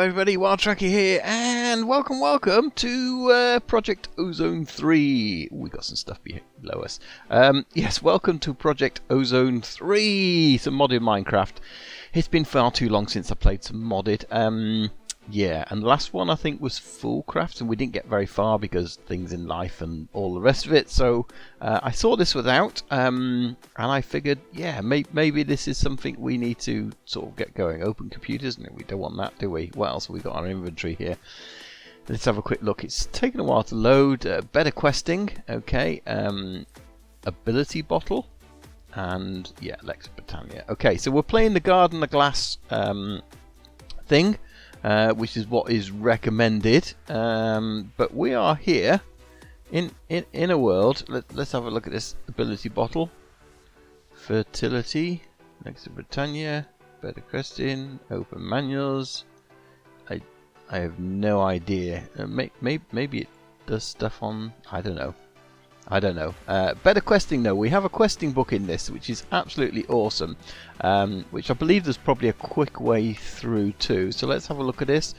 everybody, WildTrekker here, and welcome to Project Ozone 3. Ooh, we got some stuff below us. Yes, welcome to Project Ozone 3, some modded Minecraft. It's been far too long since I played some modded. Yeah, and the last one I think was Fullcraft, and we didn't get very far because things in life and all the rest of it. So I saw this was out, and I figured, yeah, maybe this is something we need to sort of get going. Open computers, no, we don't want that, do we? What else have we got on our inventory here? Let's have a quick look. It's taken a while to load. Better questing, okay. Ability bottle, and yeah, Lex Britannia. Okay, so we're playing the Garden the Glass thing. Which is what is recommended, but we are here in a world. Let's have a look at this ability bottle. Fertility, next to Britannia, better question, open manuals. I have no idea. Maybe it does stuff on. I don't know. Better questing though. We have a questing book in this, which is absolutely awesome. Which I believe there's probably a quick way through too. So let's have a look at this.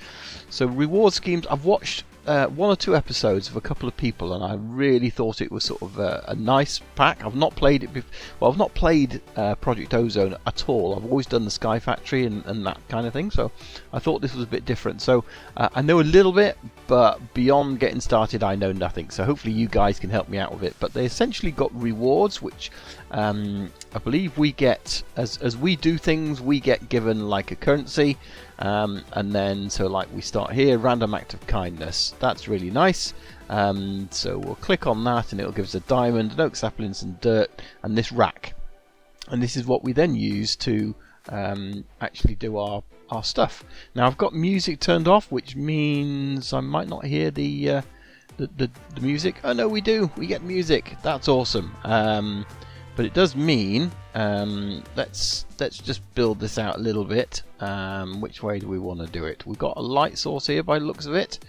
So reward schemes. I've watched 1 or 2 episodes of a couple of people, and I really thought it was sort of a nice pack. I've not played it before. Well, I've not played Project Ozone at all. I've always done the Sky Factory and that kind of thing. So I thought this was a bit different. So I know a little bit, but beyond getting started, I know nothing. So hopefully you guys can help me out with it. But they essentially got rewards, which I believe we get as we do things. We get given like a currency. And then so like we start here, random act of kindness. That's really nice. So we'll click on that and it'll give us a diamond, an oak sapling, some dirt, and this rack. And this is what we then use to actually do our stuff. Now I've got music turned off, which means I might not hear the music. Oh no, we do. We get music. That's awesome. But it does mean, let's just build this out a little bit. Which way do we want to do it? We've got a light source here by the looks of it.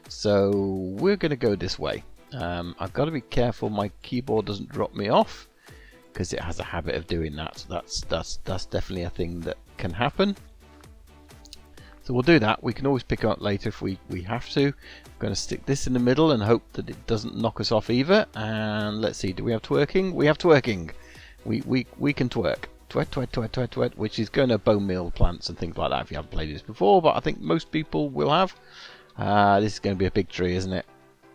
So we're going to go this way. I've got to be careful my keyboard doesn't drop me off, because it has a habit of doing that. That's definitely a thing that can happen. So we'll do that. We can always pick up later if we have to. I'm going to stick this in the middle and hope that it doesn't knock us off either. And let's see, do we have twerking? We have twerking. We can twerk. Twet, which is going to bone meal plants and things like that if you haven't played this before, but I think most people will have. This is going to be a big tree, isn't it?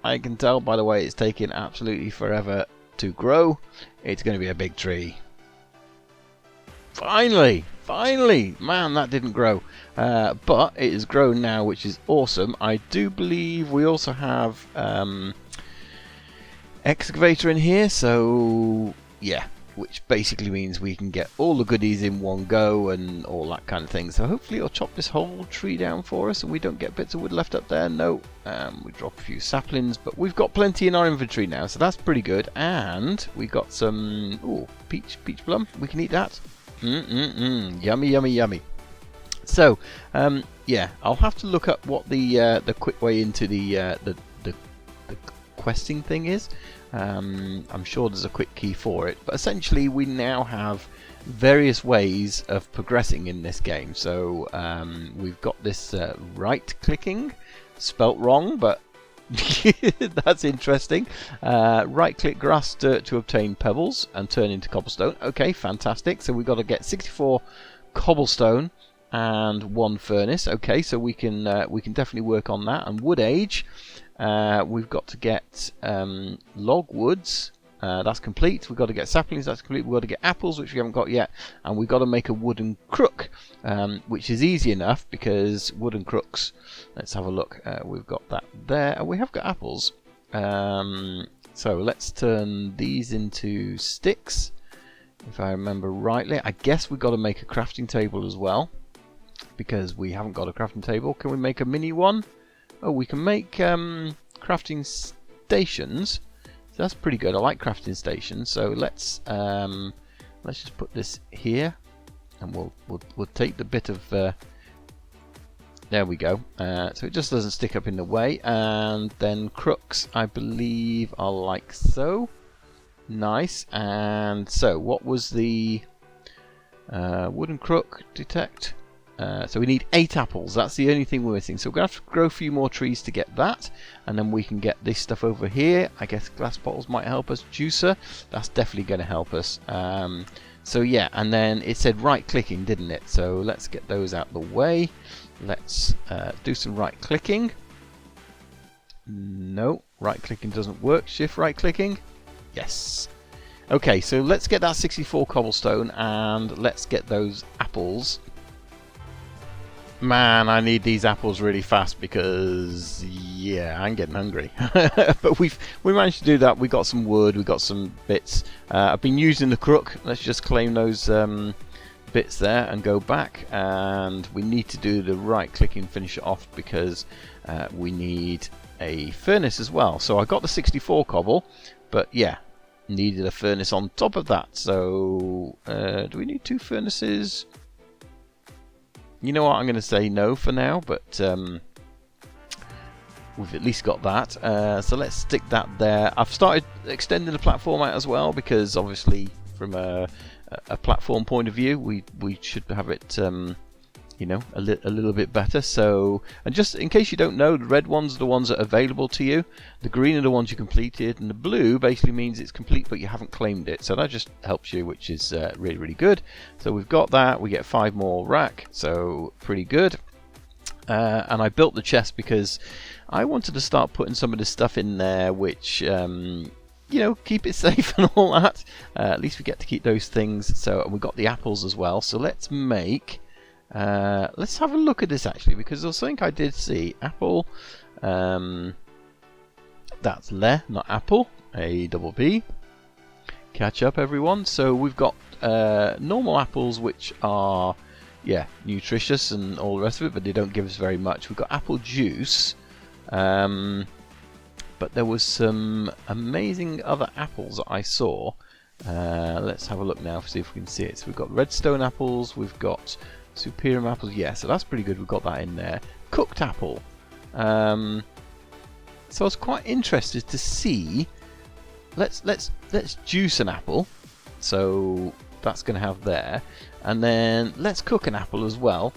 I can tell by the way it's taking absolutely forever to grow. It's going to be a big tree. Finally, man, that didn't grow, but it has grown now, which is awesome. I do believe we also have excavator in here, so yeah, which basically means we can get all the goodies in one go and all that kind of thing. So hopefully it'll chop this whole tree down for us and we don't get bits of wood left up there. No, we drop a few saplings, but we've got plenty in our inventory now, so that's pretty good. And we got some peach plum. We can eat that. Yummy. So yeah, I'll have to look up what the quick way into the questing thing is. I'm sure there's a quick key for it, but essentially we now have various ways of progressing in this game. So we've got this right clicking, spelt wrong, but that's interesting. Right click grass dirt to obtain pebbles and turn into cobblestone. Okay, fantastic. So we've got to get 64 cobblestone and 1 furnace. Okay, so we can definitely work on that. And wood age, we've got to get log woods. That's complete. We've got to get saplings. That's complete. We've got to get apples, which we haven't got yet, and we've got to make a wooden crook, which is easy enough because wooden crooks. Let's have a look. We've got that there, and we have got apples. So let's turn these into sticks, if I remember rightly. I guess we've got to make a crafting table as well, because we haven't got a crafting table. Can we make a mini one? Oh, we can make crafting stations. So that's pretty good. I like crafting stations. So let's just put this here, and we'll take the bit of. There we go. So it just doesn't stick up in the way. And then crooks, I believe, are like so. Nice. And so, what was the wooden crook detect? So we need 8 apples. That's the only thing we're missing. So we're going to have to grow a few more trees to get that. And then we can get this stuff over here. I guess glass bottles might help us. Juicer. That's definitely going to help us. So yeah, and then it said right clicking, didn't it? So let's get those out the way. Let's do some right clicking. No, right clicking doesn't work. Shift right clicking. Yes. Okay, so let's get that 64 cobblestone and let's get those apples. Man, I need these apples really fast because, yeah, I'm getting hungry. But we managed to do that. We got some wood, we got some bits. I've been using the crook. Let's just claim those bits there and go back. And we need to do the right click and finish it off because we need a furnace as well. So I got the 64 cobble, but yeah, needed a furnace on top of that. So do we need 2 furnaces? You know what, I'm going to say no for now, but we've at least got that. So let's stick that there. I've started extending the platform out as well because obviously from a platform point of view we should have it you know, a little bit better. So, and just in case you don't know, the red ones are the ones that are available to you, the green are the ones you completed, and the blue basically means it's complete but you haven't claimed it. So that just helps you, which is really good. So we've got that. We get 5 more rack, so pretty good. And I built the chest because I wanted to start putting some of this stuff in there, which you know, keep it safe and all that. At least we get to keep those things. So, and we got the apples as well. So let's make. Let's have a look at this actually, because I think I did see apple. That's le, not apple. A-double-B. Catch up, everyone. So we've got normal apples, which are, yeah, nutritious and all the rest of it, but they don't give us very much. We've got apple juice. But there was some amazing other apples that I saw. Let's have a look now, see if we can see it. So we've got redstone apples. We've got Superior apples, yeah, so that's pretty good. We've got that in there. Cooked apple. So I was quite interested to see. Let's juice an apple. So that's going to have there, and then let's cook an apple as well.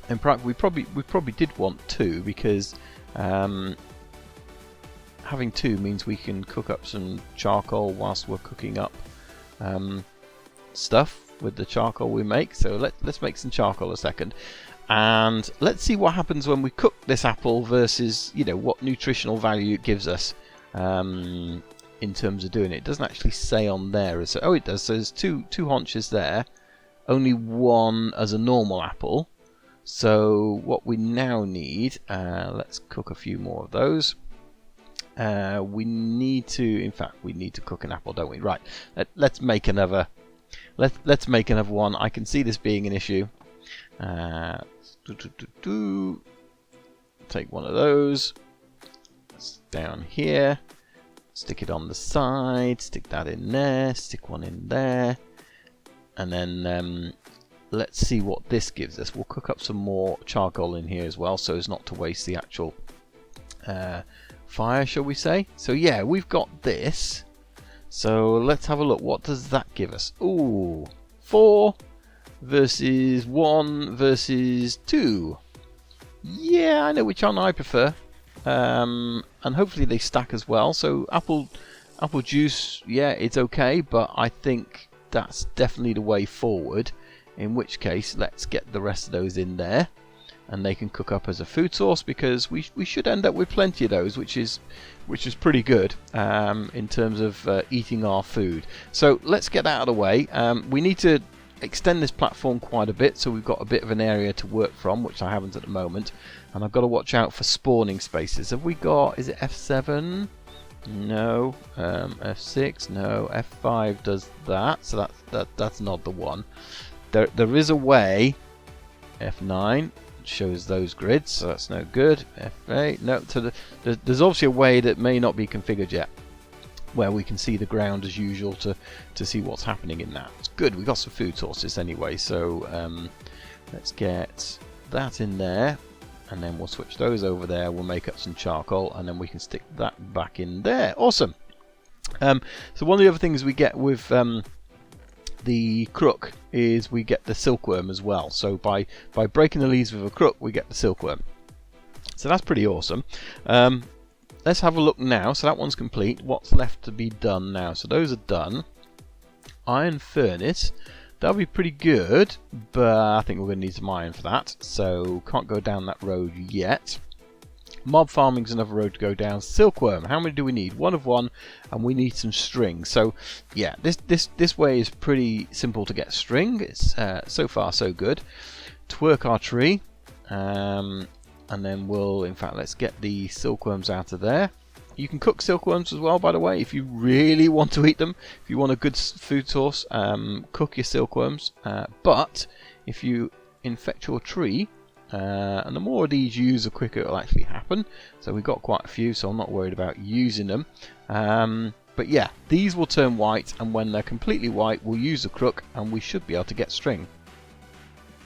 And we probably did want 2 because having 2 means we can cook up some charcoal whilst we're cooking up stuff with the charcoal we make. So let's make some charcoal a second, and let's see what happens when we cook this apple versus, you know, what nutritional value it gives us in terms of doing it. It doesn't actually say on there. Oh, it does. So there's two haunches there, only 1 as a normal apple. So what we now need, let's cook a few more of those. We need to, in fact, we need to cook an apple, don't we? Right. Let's make another. Let's make another one. I can see this being an issue. Take one of those. It's down here. Stick it on the side. Stick that in there. Stick one in there. And then let's see what this gives us. We'll cook up some more charcoal in here as well, so as not to waste the actual fire, shall we say. So yeah, we've got this. So let's have a look. What does that give us? Ooh, 4 versus 1 versus 2. Yeah, I know which one I prefer. And hopefully they stack as well. So apple juice, yeah, it's okay, but I think that's definitely the way forward. In which case, let's get the rest of those in there, and they can cook up as a food source, because we should end up with plenty of those, which is pretty good in terms of eating our food. So let's get that out of the way. We need to extend this platform quite a bit, so we've got a bit of an area to work from, which I haven't at the moment, and I've got to watch out for spawning spaces. Have we got, is it F7? No. F6? No. F5 does that, so that's not the one. There is a way. F9 shows those grids, so that's no good. F8, no. So there's obviously a way that may not be configured yet, where we can see the ground as usual to see what's happening in that. It's good. We've got some food sources anyway, so let's get that in there, and then we'll switch those over there. We'll make up some charcoal, and then we can stick that back in there. Awesome. So one of the other things we get with the crook is we get the silkworm as well. So by breaking the leaves with a crook, we get the silkworm. So that's pretty awesome. Let's have a look now. So that one's complete. What's left to be done now? So those are done. Iron furnace. That'll be pretty good, but I think we're going to need some iron for that. So can't go down that road yet. Mob farming's another road to go down. Silkworm. How many do we need? 1 of 1, and we need some string. So yeah, this way is pretty simple to get string. It's so far so good. To work our tree. And then we'll, in fact, let's get the silkworms out of there. You can cook silkworms as well, by the way, if you really want to eat them. If you want a good food source, cook your silkworms. But if you infect your tree, and the more of these you use, the quicker it'll actually happen. So we've got quite a few, so I'm not worried about using them. But yeah, these will turn white, and when they're completely white, we'll use the crook, and we should be able to get string.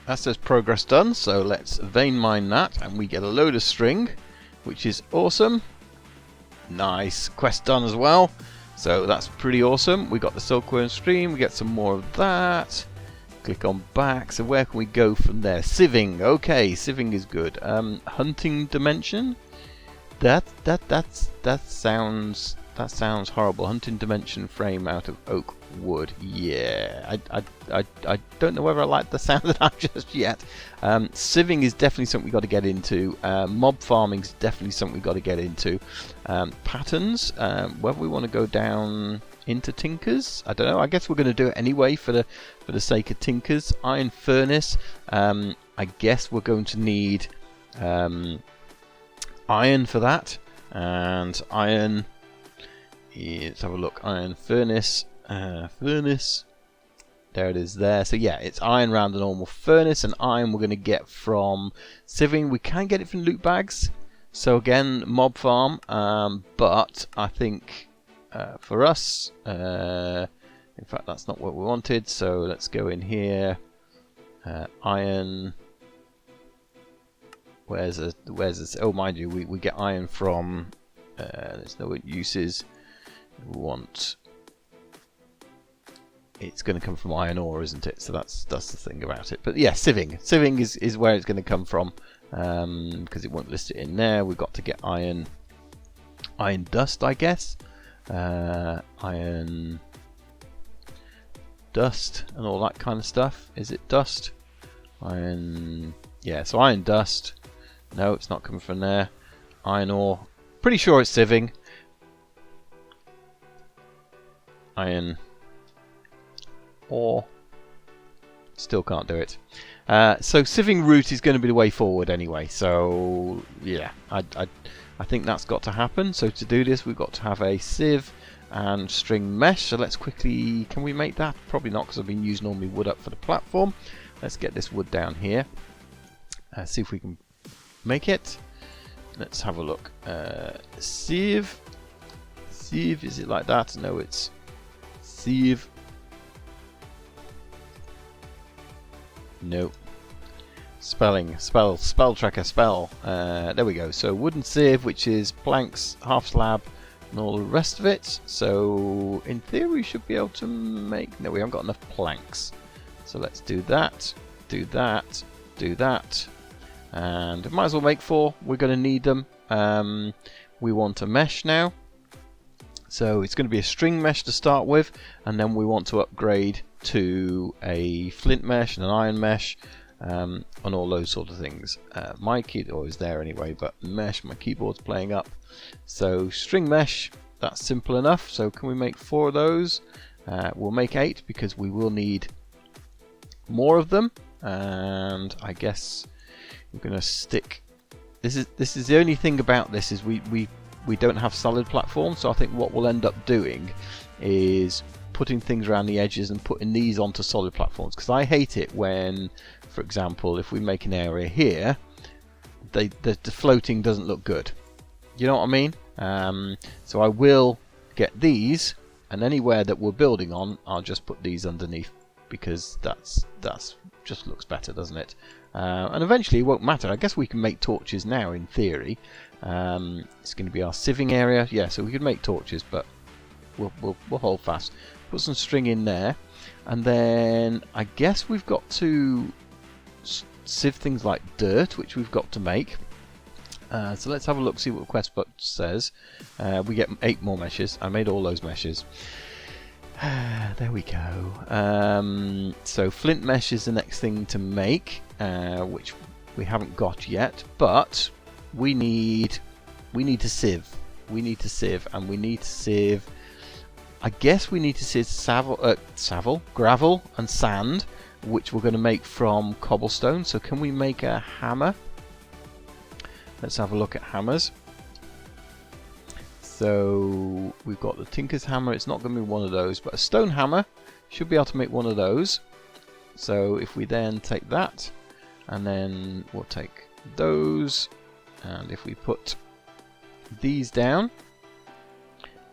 That says progress done, so let's vein mine that, and we get a load of string, which is awesome. Nice, quest done as well, so that's pretty awesome. We got the silkworm stream, we get some more of that. Click on back, so where can we go from there? Sieving, okay, sieving is good. Hunting dimension, that sounds horrible. Hunting dimension frame out of oak wood. Yeah, I don't know whether I like the sound of that just yet. Sieving is definitely something we got to get into. Mob farming is definitely something we got to get into. Patterns, whether we want to go down into tinkers, I don't know. I guess we're going to do it anyway for the sake of tinkers. Iron furnace, I guess we're going to need iron for that, and iron. Let's have a look. Iron furnace. Furnace. There it is there. So yeah, it's iron around the normal furnace, and iron we're going to get from sieving. We can get it from loot bags. So again, mob farm. But I think for us, in fact, that's not what we wanted. So let's go in here. Iron. Where's this? Oh, mind you, we get iron from. There's no uses. We want. It's going to come from iron ore, isn't it? So that's the thing about it. But yeah, sieving is where it's going to come from, because it won't list it in there. We've got to get iron dust, I guess. Iron dust and all that kind of stuff. Is it dust? Iron. Yeah, so iron dust. No, it's not coming from there. Iron ore. Pretty sure it's sieving. Iron ore. Still can't do it. So sieving route is going to be the way forward anyway. So yeah, I think that's got to happen. So to do this, we've got to have a sieve and string mesh. So let's quickly. Can we make that? Probably not, because I've been using all my wood up for the platform. Let's get this wood down here. See if we can make it. Let's have a look. Sieve. Sieve, is it like that? No, it's Sieve. No. Spelling. Spell tracker. Spell. There we go. So wooden sieve, which is planks, half slab, and all the rest of it. So in theory, we should be able to make. No, we haven't got enough planks. So let's do that. Do that. Do that. And might as well make 4. We're going to need them. We want a mesh now. So it's going to be a string mesh to start with, and then we want to upgrade to a flint mesh and an iron mesh, and all those sort of things. My keyboard is there anyway, but mesh, my keyboard's playing up. So string mesh, that's simple enough. So can we make 4 of those? We'll make 8 because we will need more of them, and I guess we're going to stick. This is the only thing about this is we don't have solid platforms, so I think what we'll end up doing is putting things around the edges and putting these onto solid platforms, because I hate it when, for example, if we make an area here, the floating doesn't look good. You know what I mean? So I will get these, and anywhere that we're building on, I'll just put these underneath, because that's just looks better, doesn't it? And eventually it won't matter. I guess we can make torches now in theory. It's going to be our sieving area. Yeah, so we could make torches, but we'll hold fast. Put some string in there. And then I guess we've got to sieve things like dirt, which we've got to make. So let's have a look, see what the quest book says. We get 8 more meshes. I made all those meshes. There we go. So Flint Mesh is the next thing to make, which we haven't got yet, but we need to sieve. We need to sieve, and we need to sieve. I guess we need to sieve gravel and sand, which we're going to make from cobblestone. So can we make a hammer? Let's have a look at hammers. So we've got the Tinker's Hammer. It's not going to be one of those, but a stone hammer should be able to make one of those. So if we then take that, and then we'll take those, and if we put these down,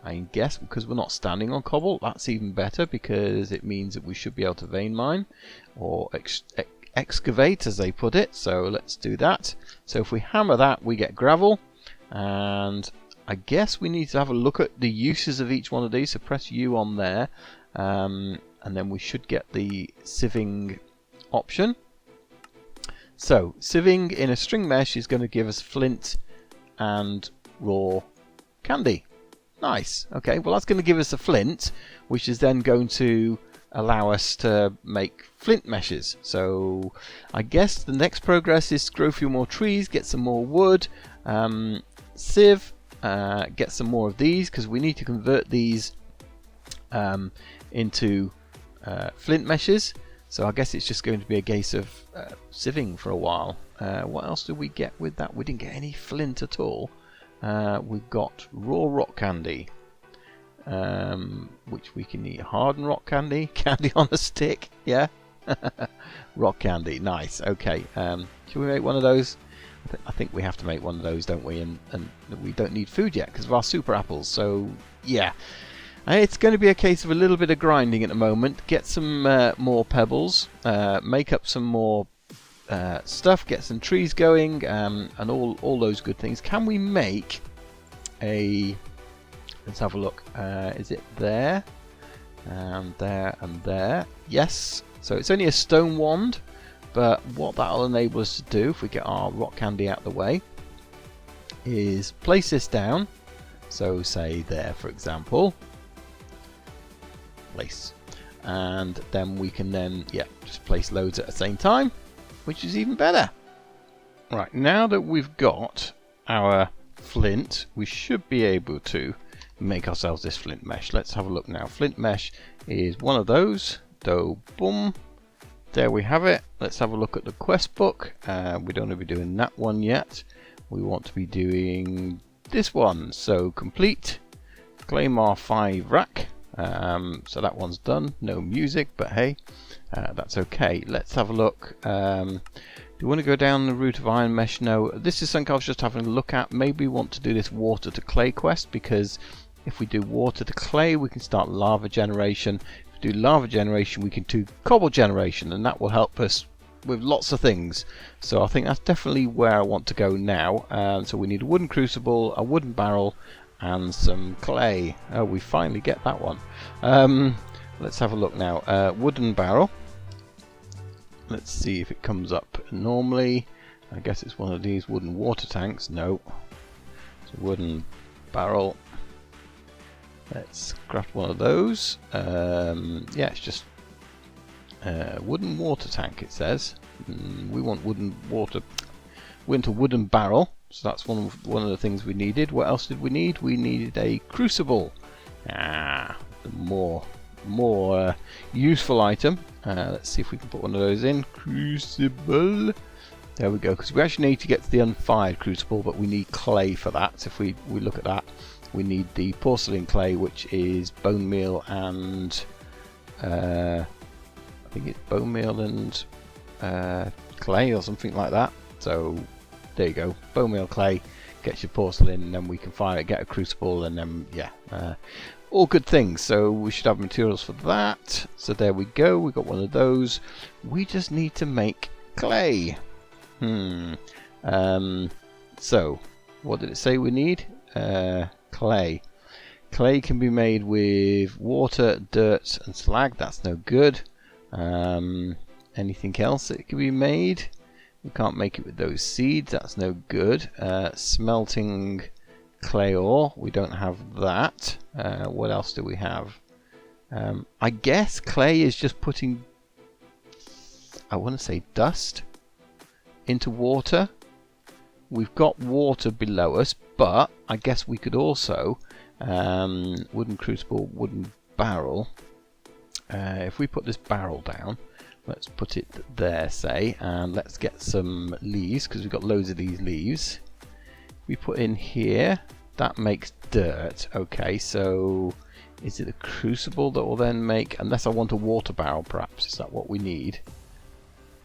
I guess because we're not standing on cobble, that's even better, because it means that we should be able to vein mine or excavate, as they put it. So let's do that. So if we hammer that, we get gravel, and I guess we need to have a look at the uses of each one of these. So press U on there, and then we should get the sieving option. So sieving in a string mesh is going to give us flint and raw candy. Nice. Okay, well that's going to give us a flint, which is then going to allow us to make flint meshes. So I guess the next progress is to grow a few more trees, get some more wood, sieve, get some more of these, because we need to convert these into flint meshes. So I guess it's just going to be a case of sieving for a while. What else did we get with that? We didn't get any flint at all. We've got raw rock candy, which we can eat. Hardened rock candy, candy on a stick, yeah. Rock candy, nice. Okay, should we make one of those? I think we have to make one of those, don't we? And we don't need food yet because of our super apples. So yeah, it's going to be a case of a little bit of grinding at the moment. Get some more pebbles, make up some more stuff, get some trees going, and all those good things. Can we make a? Let's have a look. Is it there? And there and there. Yes. So it's only a stone wand, but what that'll enable us to do, if we get our rock candy out of the way, is place this down. So say there, for example. Place. And then we can then, just place loads at the same time, which is even better. Right, now that we've got our flint, we should be able to make ourselves this flint mesh. Let's have a look now. Flint mesh is one of those. So boom, there we have it. Let's have a look at the quest book. We don't want to be doing that one yet. We want to be doing this one. So complete, claim our 5 rack. So that one's done. No music, but hey, that's okay. Let's have a look. Do you want to go down the route of iron mesh? No, this is something I was just having a look at. Maybe we want to do this water to clay quest, because if we do water to clay, we can start lava generation. If we do lava generation, we can do cobble generation, and that will help us with lots of things. So I think that's definitely where I want to go now. So we need a wooden crucible, a wooden barrel, and some clay. Oh, we finally get that one. Let's have a look now. Wooden barrel. Let's see if it comes up normally. I guess it's one of these wooden water tanks. No. It's a wooden barrel. Let's craft one of those. Yeah, it's just wooden water tank, it says. We want wooden water. We want a wooden barrel. So that's one of the things we needed. What else did we need? We needed a crucible. The more useful item. Let's see if we can put one of those in. Crucible. There we go. Because we actually need to get to the unfired crucible, but we need clay for that. So if we look at that, we need the porcelain clay, which is bone meal and I think it's bone meal and clay or something like that. So there you go. Bone meal clay gets your porcelain, and then we can fire it, get a crucible, and then all good things. So we should have materials for that. So there we go. We got one of those. We just need to make clay. So what did it say we need? Clay. Clay can be made with water, dirt and slag. That's no good. Anything else that can be made? We can't make it with those seeds. That's no good. Smelting clay ore. We don't have that. What else do we have? I guess clay is just putting, I want to say, dust into water. We've got water below us, but I guess we could also wooden crucible, wooden barrel. If we put this barrel down, let's put it there, say, and let's get some leaves because we've got loads of these leaves. We put in here, that makes dirt. Okay, so is it a crucible that will then make, unless I want a water barrel perhaps, is that what we need?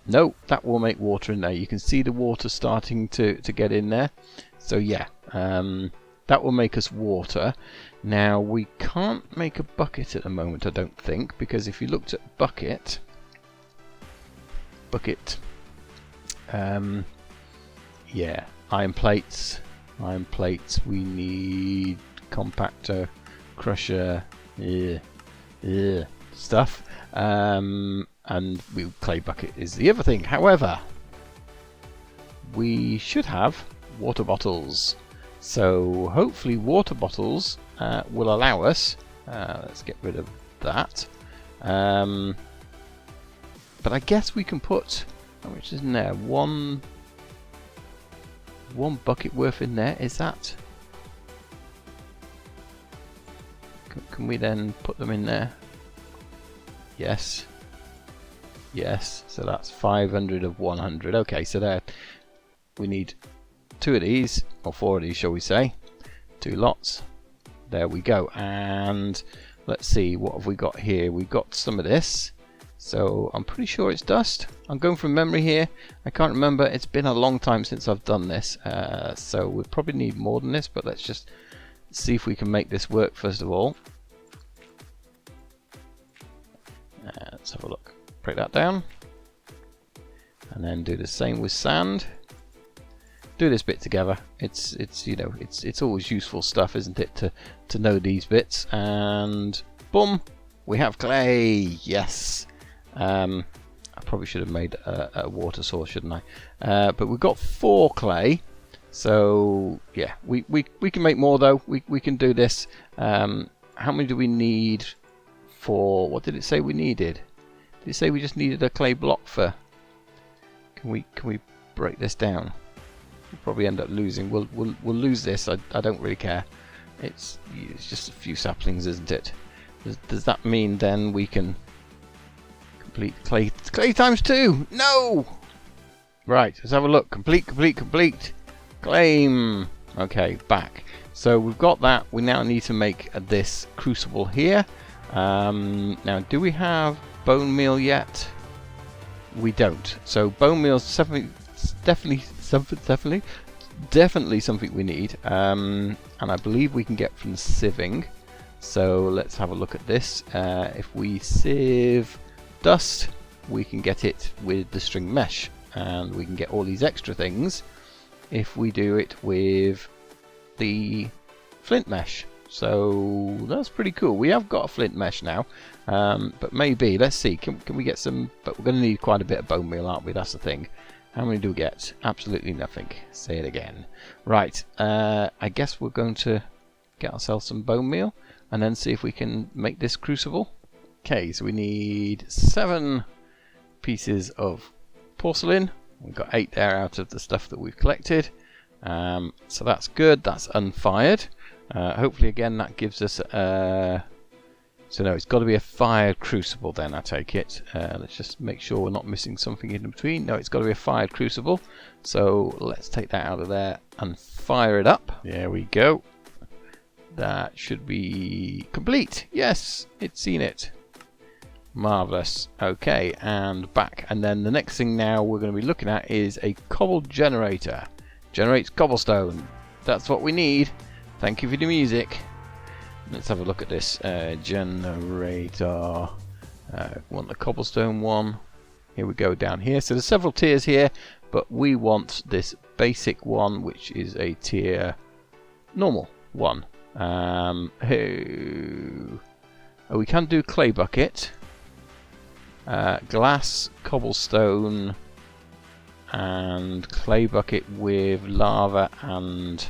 No, that will make water in there. You can see the water starting to get in there. So yeah, that will make us water. Now we can't make a bucket at the moment, I don't think, because if you looked at bucket, yeah, iron plates, we need compactor, crusher, stuff, and clay bucket is the other thing. However, we should have water bottles, so hopefully water bottles will allow us, let's get rid of that, but I guess we can put, how much is in there? One bucket worth in there. Is that? Can we then put them in there? Yes. Yes. So that's 500 of 100. Okay, so there we need 2 of these, or 4 of these, shall we say? 2 lots. There we go. And let's see, what have we got here? We've got some of this. So I'm pretty sure it's dust. I'm going from memory here. I can't remember. It's been a long time since I've done this. So we'll probably need more than this, but let's just see if we can make this work first of all. Let's have a look. Break that down. And then do the same with sand. Do this bit together. It's you know, it's always useful stuff, isn't it, to know these bits. And boom, we have clay. Yes. I probably should have made a water source, shouldn't I? But we've got 4 clay, so yeah, we can make more though. We can do this. How many do we need for? What did it say we needed? Did it say we just needed a clay block for? Can we break this down? We'll probably end up losing. We'll lose this. I don't really care. It's just a few saplings, isn't it? Does that mean then we can complete clay times 2? No! Right, let's have a look. Complete. Claim. Okay, back. So we've got that. We now need to make this crucible here. Now, do we have bone meal yet? We don't. So bone meal is definitely something we need. And I believe we can get from sieving. So let's have a look at this. If we sieve dust, we can get it with the string mesh, and we can get all these extra things if we do it with the flint mesh. So that's pretty cool. We have got a flint mesh now, but maybe, let's see, can we get some? But we're going to need quite a bit of bone meal, aren't we? That's the thing. How many do we get? Absolutely nothing. Say it again. Right, I guess we're going to get ourselves some bone meal and then see if we can make this crucible. Okay, so we need 7 pieces of porcelain. We've got 8 there out of the stuff that we've collected. So that's good. That's unfired. Hopefully, again, that gives us... so no, it's got to be a fired crucible then, I take it. Let's just make sure we're not missing something in between. No, it's got to be a fired crucible. So let's take that out of there and fire it up. There we go. That should be complete. Yes, it's seen it. Marvellous. Okay, and back. And then the next thing now we're going to be looking at is a Cobble Generator. Generates cobblestone. That's what we need. Thank you for the music. Let's have a look at this generator. Want the cobblestone one. Here we go down here. So there's several tiers here, but we want this basic one, which is a tier normal one. Oh, we can do clay bucket, glass, cobblestone, and clay bucket with lava and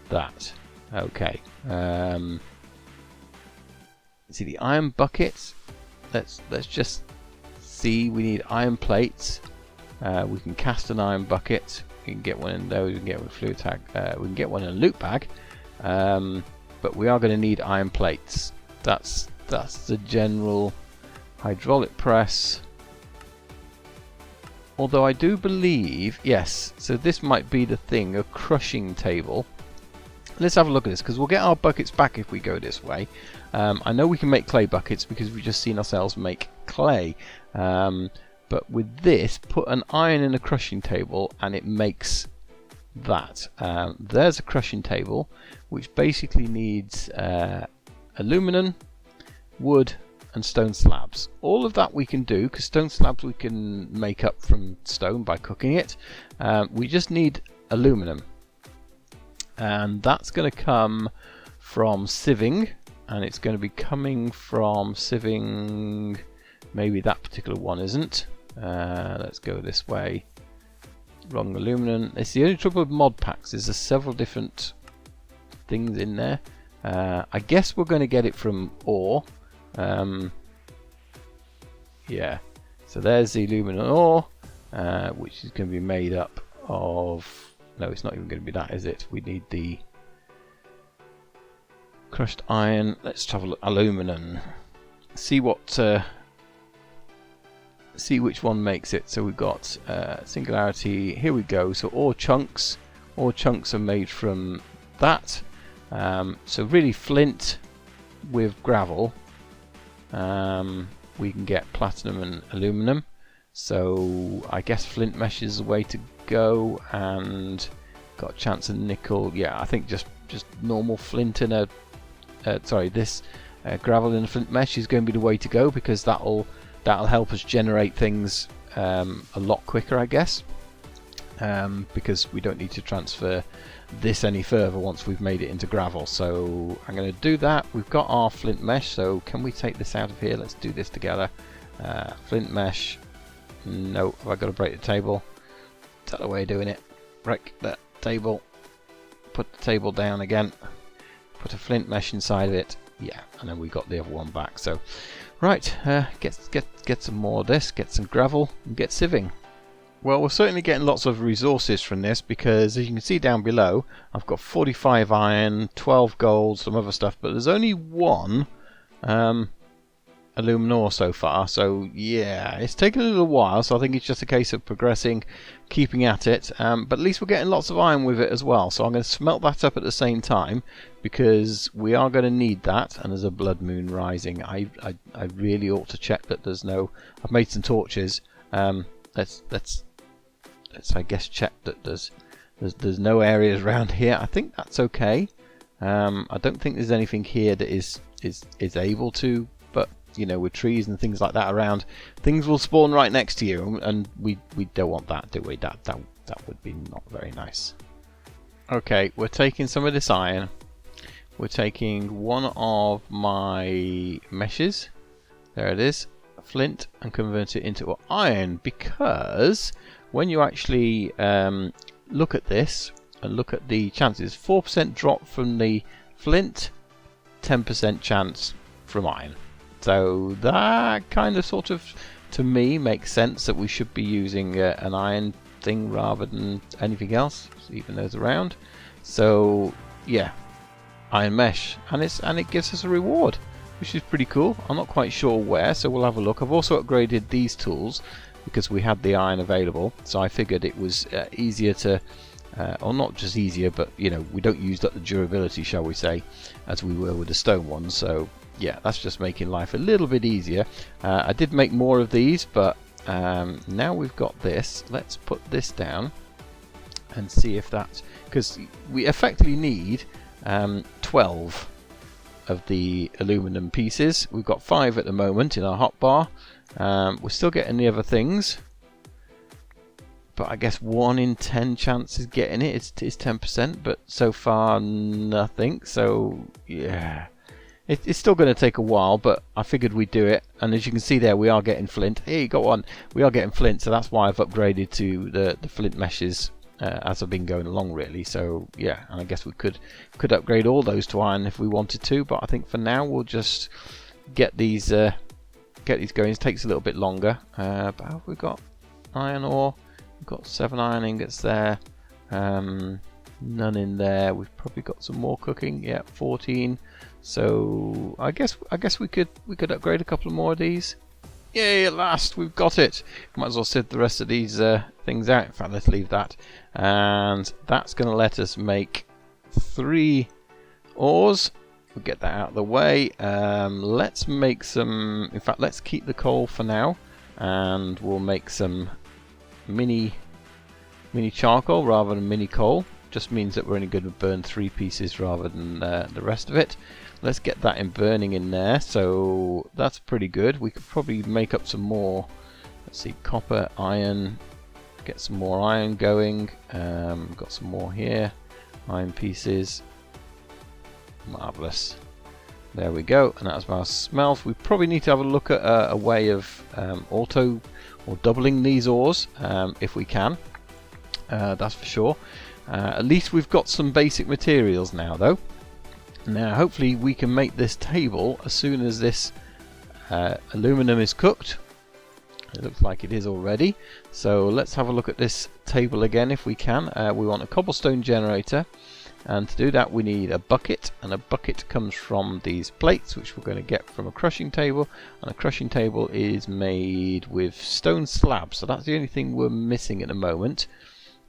that. Okay. See the iron bucket. Let's just see. We need iron plates. We can cast an iron bucket. We can get one in those. We can get one fluid tag. We can get one in a loot bag. But we are going to need iron plates. That's the general hydraulic press. Although I do believe, yes. So this might be the thing, a crushing table. Let's have a look at this, because we'll get our buckets back if we go this way. I know we can make clay buckets because we've just seen ourselves make clay. But with this, put an iron in a crushing table and it makes that. There's a crushing table which basically needs aluminum, wood and stone slabs. All of that we can do, because stone slabs we can make up from stone by cooking it. We just need aluminum. And that's going to come from sieving, and it's going to be coming from sieving. Maybe that particular one isn't. Let's go this way. Wrong aluminum. It's the only trouble with mod packs is there's several different things in there. I guess we're going to get it from ore. Yeah. So there's the aluminum ore, which is going to be made up of. No, it's not even going to be that, is it? We need the crushed iron. Let's have a look. Aluminum. See what. See which one makes it. So we've got singularity. Here we go. So ore chunks. Ore chunks are made from that. So really flint with gravel. We can get platinum and aluminum. So I guess flint mesh is the way to go, and got a chance of nickel. Yeah, I think just normal flint in a this gravel in a flint mesh is going to be the way to go, because that'll help us generate things a lot quicker, I guess, because we don't need to transfer this any further once we've made it into gravel. So I'm going to do that. We've got our flint mesh, so can we take this out of here? Let's do this together. Flint mesh. No, have I got to break the table? Is that the way of doing it? Break that table. Put the table down again. Put a flint mesh inside of it. Yeah, and then we got the other one back. So, right, get some more of this. Get some gravel and get sieving. Well, we're certainly getting lots of resources from this, because as you can see down below, I've got 45 iron, 12 gold, some other stuff, but there's only one aluminum ore so far. So yeah, it's taken a little while, so I think it's just a case of progressing, keeping at it, but at least we're getting lots of iron with it as well. So I'm going to smelt that up at the same time, because we are going to need that. And there's a blood moon rising. I really ought to check that there's no. I've made some torches. Let's I guess check that there's no areas around here. I think that's okay. I don't think there's anything here that is able to, but you know, with trees and things like that around, things will spawn right next to you, and we don't want that, do we? That would be not very nice. Okay, we're taking some of this iron. We're taking one of my meshes. There it is, flint, and convert it into iron, because when you actually look at this and look at the chances, 4% drop from the flint, 10% chance from iron. So that kind of sort of, to me, makes sense that we should be using an iron thing rather than anything else, even those around. So yeah, iron mesh, and it gives us a reward, which is pretty cool. I'm not quite sure where, so we'll have a look. I've also upgraded these tools because we had the iron available, so I figured it was easier to, or not just easier, but you know, we don't use up the durability, shall we say, as we were with the stone ones. So yeah, that's just making life a little bit easier. I did make more of these, but now we've got this. Let's put this down and see if that's, because we effectively need 12 of the aluminum pieces. We've got 5 at the moment in our hotbar. We're still getting the other things, but I guess 1 in 10 chance is getting it. It's 10%, but so far nothing. So yeah, it's still going to take a while, but I figured we'd do it. And as you can see there, we are getting flint. Hey, you got one. We are getting flint, so that's why I've upgraded to the flint meshes as I've been going along, really. So yeah, and I guess we could upgrade all those to iron if we wanted to, but I think for now we'll just get these going. It takes a little bit longer. But have we got iron ore? We've got 7 iron ingots there. None in there. We've probably got some more cooking. Yeah, 14. So I guess we could upgrade a couple more of these. Yay! At last we've got it. Might as well sieve the rest of these things out. In fact, let's leave that. And that's going to let us make 3 ores. We'll get that out of the way. Let's make some. In fact, let's keep the coal for now, and we'll make some mini charcoal rather than mini coal. Just means that we're only going to burn 3 pieces rather than the rest of it. Let's get that in burning in there. So that's pretty good. We could probably make up some more. Let's see, copper, iron. Get some more iron going. Got some more here. Iron pieces. Marvelous. There we go. And that's our smelt. We probably need to have a look at a way of auto or doubling these ores if we can. That's for sure. At least we've got some basic materials now, though. Now, hopefully, we can make this table as soon as this aluminum is cooked. It looks like it is already. So let's have a look at this table again if we can. We want a cobblestone generator, and to do that we need a bucket, and a bucket comes from these plates, which we're going to get from a crushing table, and a crushing table is made with stone slabs. So that's the only thing we're missing at the moment,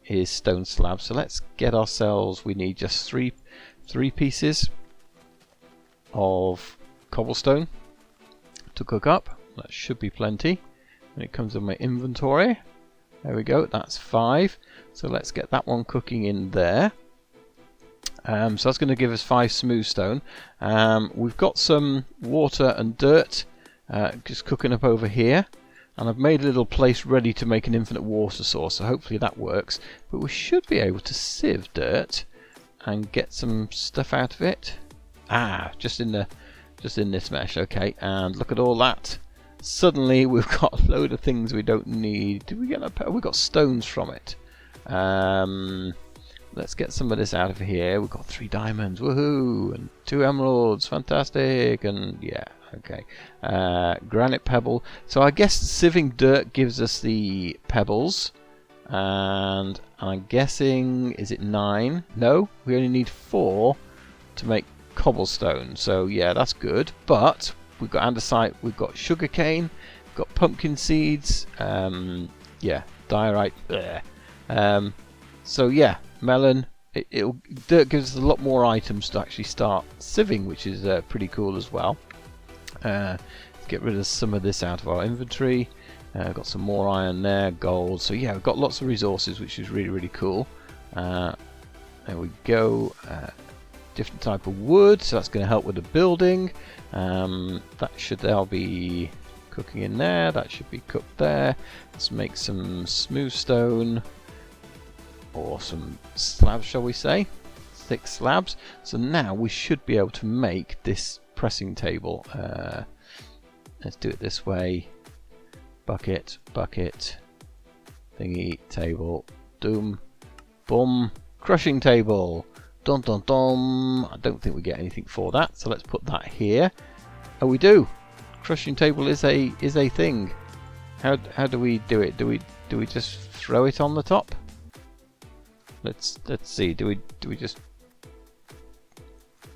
is stone slabs. So let's get ourselves, we need just three pieces of cobblestone to cook up. That should be plenty. And it comes in my inventory. There we go, that's 5. So let's get that one cooking in there. So that's going to give us 5 smooth stone. We've got some water and dirt just cooking up over here. And I've made a little place ready to make an infinite water source, so hopefully that works. But we should be able to sieve dirt and get some stuff out of it. Just in this mesh. Okay, and look at all that. Suddenly we've got a load of things we don't need. Did we get that? We got stones from it. Let's get some of this out of here. We've got 3 diamonds, woohoo, and 2 emeralds, fantastic, and yeah, okay. Granite pebble. So I guess sieving dirt gives us the pebbles, and I'm guessing, is it 9? No, we only need 4 to make cobblestone. So yeah, that's good. But we've got andesite, we've got sugarcane, we've got pumpkin seeds, yeah, diorite. So yeah, melon. Dirt gives us a lot more items to actually start sieving, which is pretty cool as well. Get rid of some of this out of our inventory. Got some more iron there, gold. So yeah, we've got lots of resources, which is really, really cool. There we go. Different type of wood, so that's going to help with the building. That should now be cooking in there. That should be cooked there. Let's make some smooth stone, or some slabs, shall we say, 6 slabs. So now we should be able to make this pressing table. Let's do it this way. Bucket, bucket, thingy, table, doom, boom, crushing table. Dun dun dun. I don't think we get anything for that, so let's put that here. Oh, we do. Crushing table is a thing. How do we do it? Do we just throw it on the top? Let's see. Do we just?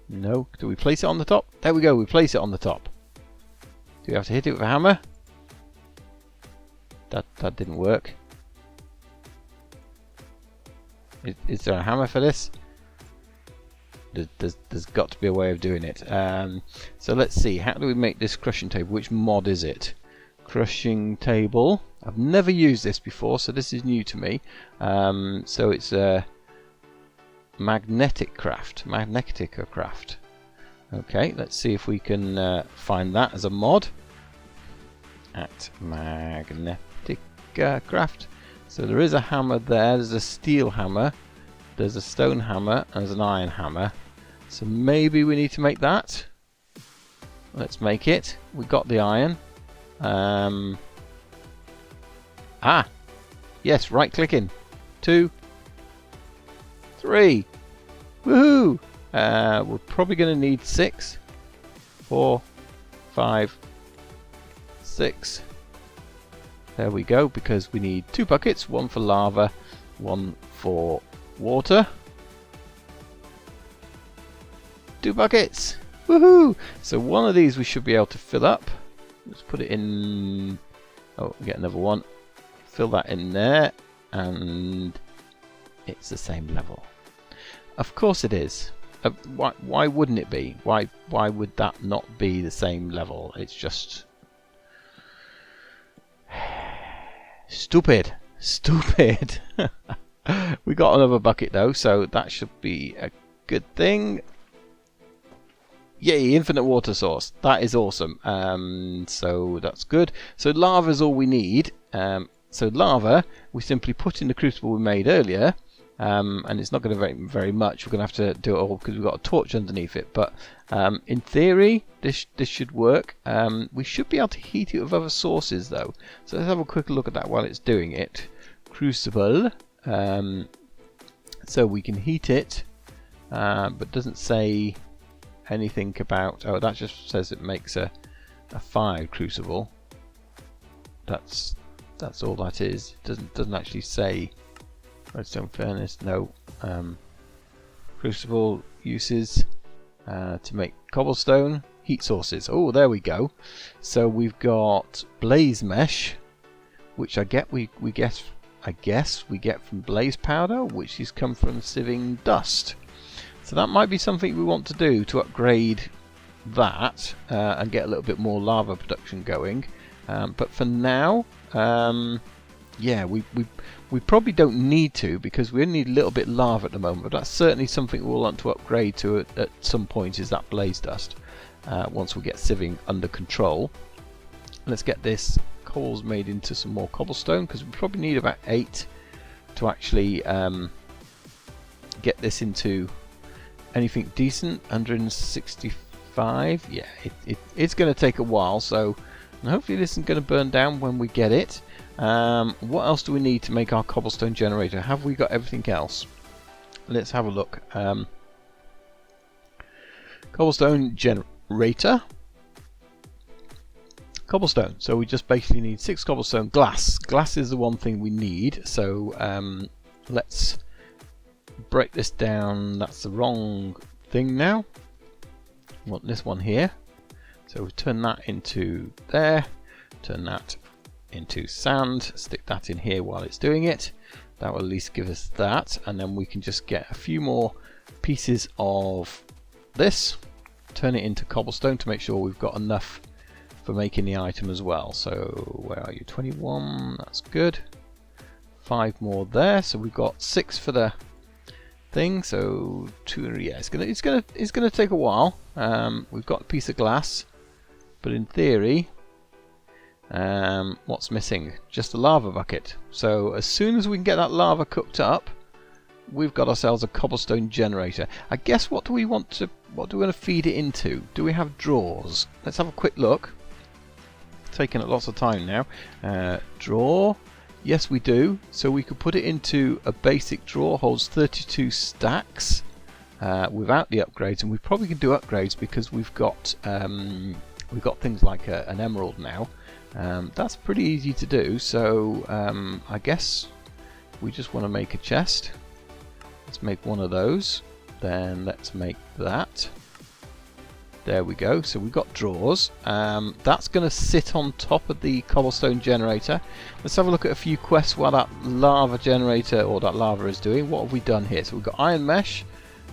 No. Do we place it on the top? There we go. We place it on the top. Do we have to hit it with a hammer? That didn't work. Is there a hammer for this? There's got to be a way of doing it. So let's see. How do we make this crushing table? Which mod is it? Crushing table. I've never used this before, so this is new to me. So it's Magnetica Craft. Okay, let's see if we can find that as a mod. At Magnetica Craft. So there is a hammer there, there's a steel hammer, there's a stone hammer, and there's an iron hammer. So maybe we need to make that. Let's make it. We got the iron. Yes, right clicking. 2, 3. Woohoo! We're probably going to need 6, 4, 5, 6. There we go, because we need 2 buckets, 1 for lava, 1 for water. 2 buckets! Woohoo! So one of these we should be able to fill up. Let's put it in. Oh, we get another one. Fill that in there, and it's the same level. Of course it is. Why wouldn't it be? Why would that not be the same level? It's just stupid. We got another bucket though, so that should be a good thing. Yay, infinite water source. That is awesome. So that's good. So lava is all we need. So lava, we simply put in the crucible we made earlier, and it's not going to very much. We're going to have to do it all because we've got a torch underneath it. But in theory, this should work. We should be able to heat it with other sources though. So let's have a quick look at that while it's doing it. Crucible. So we can heat it, but doesn't say anything about. Oh, that just says it makes a fire crucible. That's all that is. It doesn't actually say redstone furnace. No. Crucible uses to make cobblestone, heat sources. Oh, there we go. So we've got blaze mesh, which I guess we get from blaze powder, which has come from sieving dust. So that might be something we want to do to upgrade that and get a little bit more lava production going. But for now, yeah, we probably don't need to, because we only need a little bit lava at the moment. But that's certainly something we'll want to upgrade to at some point, is that blaze dust. Once we get sieving under control. Let's get this coals made into some more cobblestone, because we probably need about 8 to actually get this into anything decent. 165. Yeah, it's going to take a while, so hopefully this isn't going to burn down when we get it. What else do we need to make our cobblestone generator? Have we got everything else? Let's have a look. Cobblestone generator. Cobblestone. So we just basically need 6 cobblestone. Glass. Glass is the one thing we need. So let's break this down. That's the wrong thing now. We want this one here. So we turn that into there. Turn that into sand. Stick that in here while it's doing it. That will at least give us that. And then we can just get a few more pieces of this. Turn it into cobblestone to make sure we've got enough for making the item as well. So where are you? 21. That's good. 5 more there. So we've got 6 for the thing. So 2. Yeah, it's gonna take a while. We've got a piece of glass, but in theory, what's missing? Just a lava bucket. So as soon as we can get that lava cooked up, we've got ourselves a cobblestone generator. I guess what do we want to feed it into? Do we have drawers? Let's have a quick look. Taking up lots of time now. Drawer. Yes, we do. So we could put it into a basic drawer. Holds 32 stacks without the upgrades, and we probably can do upgrades because we've got things like an emerald now. That's pretty easy to do. So I guess we just want to make a chest. Let's make one of those. Then let's make that. There we go. So we've got drawers. That's going to sit on top of the cobblestone generator. Let's have a look at a few quests while that lava generator or that lava is doing. What have we done here? So we've got iron mesh.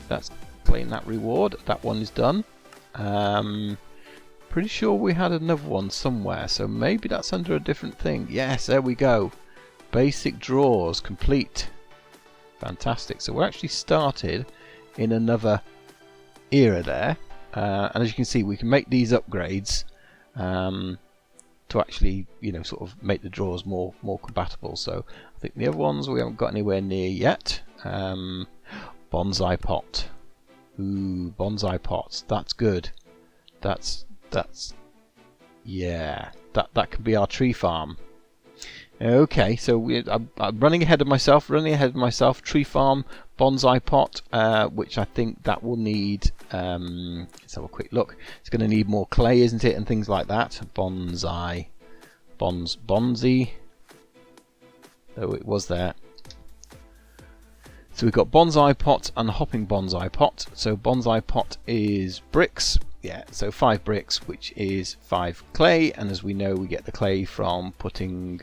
Let's claim that reward. That one is done. Pretty sure we had another one somewhere. So maybe that's under a different thing. Yes, there we go. Basic drawers complete. Fantastic. So we're actually started in another era there. And as you can see, we can make these upgrades to actually, you know, sort of make the drawers more compatible. So I think the other ones we haven't got anywhere near yet. Bonsai Pot. Ooh, Bonsai Pots. That's good. That's yeah. That could be our tree farm. Okay, so I'm running ahead of myself. Tree farm, Bonsai Pot, which I think that will need. Let's have a quick look. It's going to need more clay, isn't it, and things like that. Bonsai. Oh, it was there. So we've got Bonsai Pot and Hopping Bonsai Pot. So Bonsai Pot is bricks. Yeah, so 5 bricks, which is 5 clay, and as we know, we get the clay from putting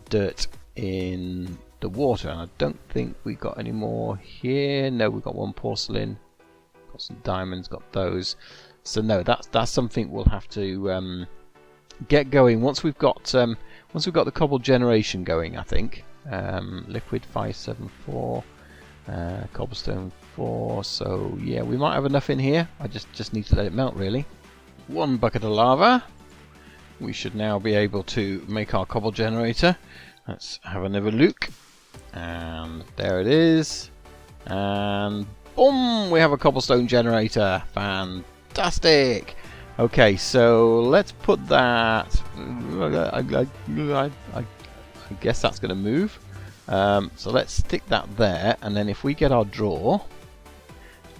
dirt in the water. And I don't think we got any more here. No, we've got 1 porcelain, got some diamonds, got those. So no, that's something we'll have to get going once we've got the cobble generation going. I think liquid 574. Cobblestone 4, so yeah, we might have enough in here. I just need to let it melt, really. 1 bucket of lava. We should now be able to make our cobble generator. Let's have another look, and there it is, and boom, we have a cobblestone generator. Fantastic. Okay, so let's put that. I guess that's going to move. So let's stick that there, and then if we get our drawer,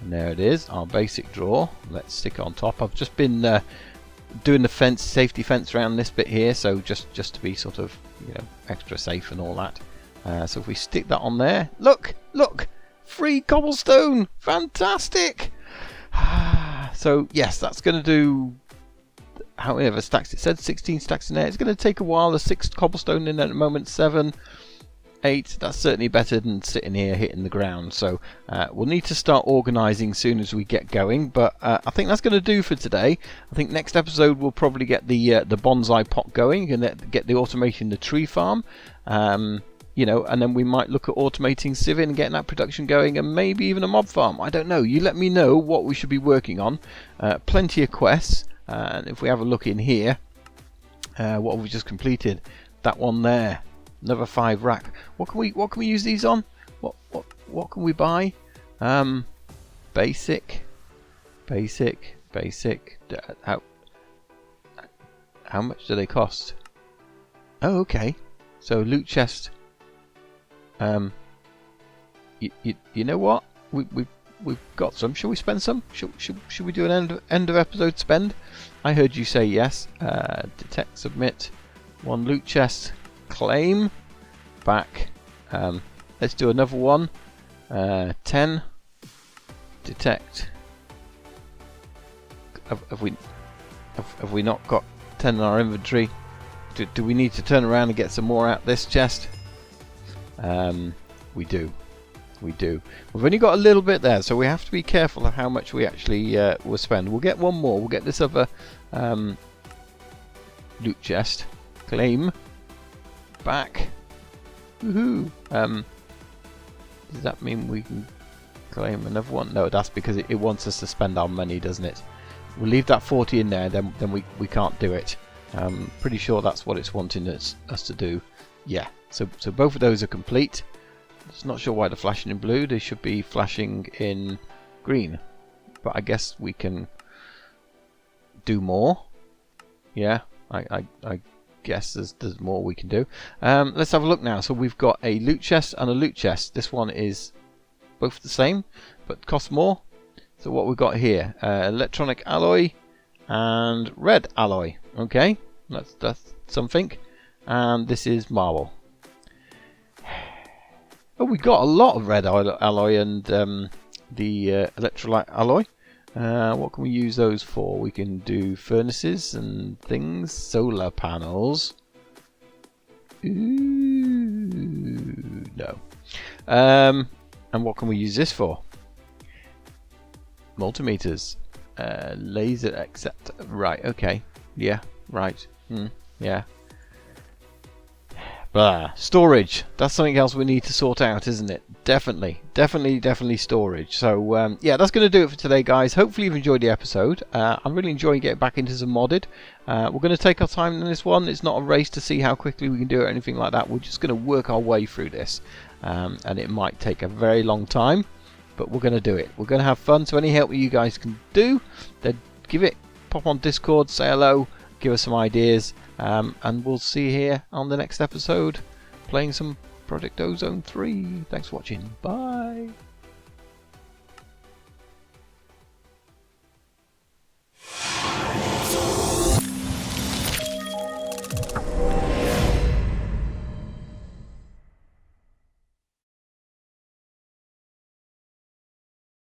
and there it is, our basic drawer, let's stick it on top. I've just been doing the safety fence around this bit here, so just to be sort of, you know, extra safe and all that. So if we stick that on there, look, free cobblestone, fantastic. So yes, that's going to do however stacks. It said 16 stacks in there. It's going to take a while. There's 6 cobblestone in there at the moment, 7. 8, that's certainly better than sitting here hitting the ground. So we'll need to start organising soon as we get going, but I think that's going to do for today. I think next episode we'll probably get the bonsai pot going and get the automation, the tree farm, you know, and then we might look at automating Sieve and getting that production going, and maybe even a mob farm. I don't know, you let me know what we should be working on. Plenty of quests, and if we have a look in here, what have we just completed? That one there. Another 5 rack. What can we use these on? What can we buy? Basic. How much do they cost? Oh, okay. So loot chest. You know what? We've got some. Shall we spend some? Should we do an end of episode spend? I heard you say yes. Detect, submit. 1 loot chest. Claim. Back. Let's do another one. 10. Detect. Have we not got 10 in our inventory? Do we need to turn around and get some more out this chest? We do. We've only got a little bit there, so we have to be careful of how much we actually will spend. We'll get one more. We'll get this other loot chest. Claim. Back. Woohoo! Does that mean we can claim another one? No, that's because it wants us to spend our money, doesn't it? We'll leave that 40 in there, then we can't do it. Pretty sure that's what it's wanting us to do. Yeah, so both of those are complete. Just not sure why they're flashing in blue. They should be flashing in green. But I guess we can do more. Yeah, I guess there's more we can do. Let's have a look now. So we've got a loot chest and a loot chest. This one is both the same, but costs more. So what we've got here, electronic alloy and red alloy. Okay, that's something. And this is marble. Oh, we got a lot of red alloy and the electrolyte alloy. What can we use those for? We can do furnaces and things, solar panels. Ooh, no. And what can we use this for? Multimeters, laser accept. Right. Okay. Yeah. Right. Yeah. Storage. That's something else we need to sort out, isn't it? Definitely storage. So yeah, that's going to do it for today, guys. Hopefully you've enjoyed the episode. I'm really enjoying getting back into some modded. We're going to take our time in this one. It's not a race to see how quickly we can do it or anything like that. We're just going to work our way through this, and it might take a very long time, but we're going to do it. We're going to have fun. So any help you guys can do, then give it. Pop on Discord, say hello, give us some ideas. And we'll see you here on the next episode playing some Project Ozone 3. Thanks for watching. Bye.